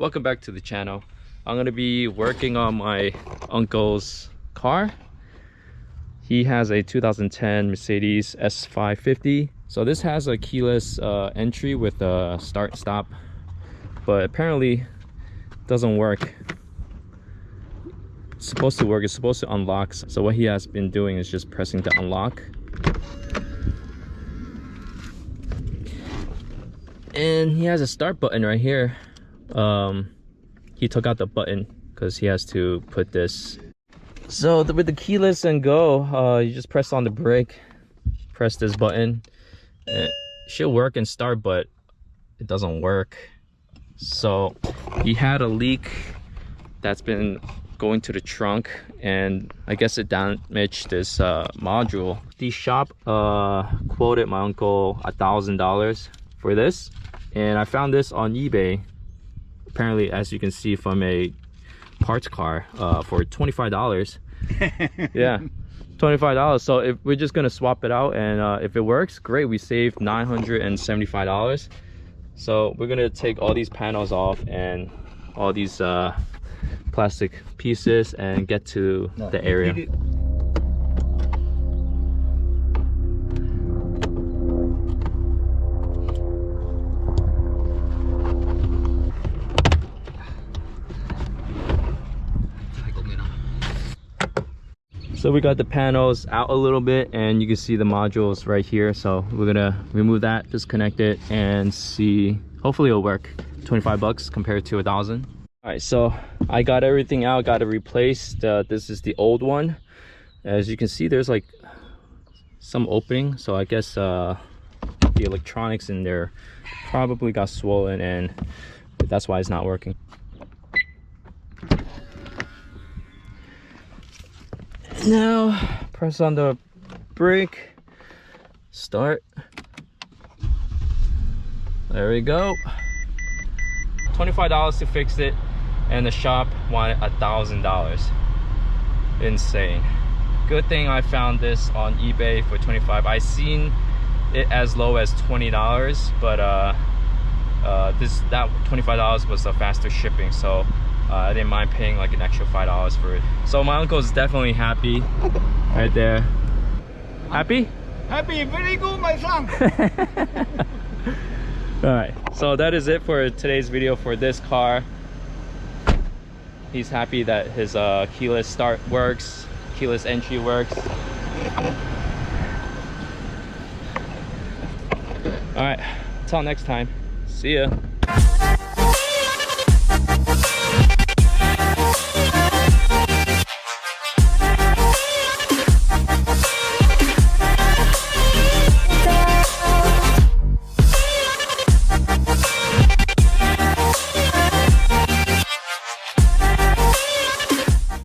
Welcome back to the channel. I'm gonna be working on my uncle's car. He has a 2010 Mercedes S550. So this has a keyless entry with a start stop, but apparently doesn't work. It's supposed to work, it's supposed to unlock. So what he has been doing is just pressing the unlock. And he has a start button right here. He took out the button because he has to put this. So with the keyless and go, you just press on the brake, press this button. It should work and start, but it doesn't work. So he had a leak that's been going to the trunk, and I guess it damaged this module. The shop quoted my uncle $1,000 for this, and I found this on eBay, apparently, as you can see, from a parts car for $25. Yeah, $25. So if we're just gonna swap it out, and if it works, great. We saved $975. So we're gonna take all these panels off and all these plastic pieces and get to the area. So we got the panels out a little bit, and you can see the modules right here. So we're gonna remove that, disconnect it, and see. Hopefully it'll work. 25 bucks compared to 1,000. All right, so I got everything out, got it replaced. This is the old one. As you can see, there's like some opening. So I guess the electronics in there probably got swollen, and that's why it's not working. Now press on the brake, start. There we go. $25 to fix it, and the shop wanted $1,000. Insane. Good thing I found this on eBay for $25. I seen it as low as $20, but that $25 was a faster shipping, so I didn't mind paying like an extra $5 for it. So my uncle is definitely happy right there. Happy? Happy, very good, my son. All right, so that is it for today's video for this car. He's happy that his keyless start works, keyless entry works. All right, until next time, see ya.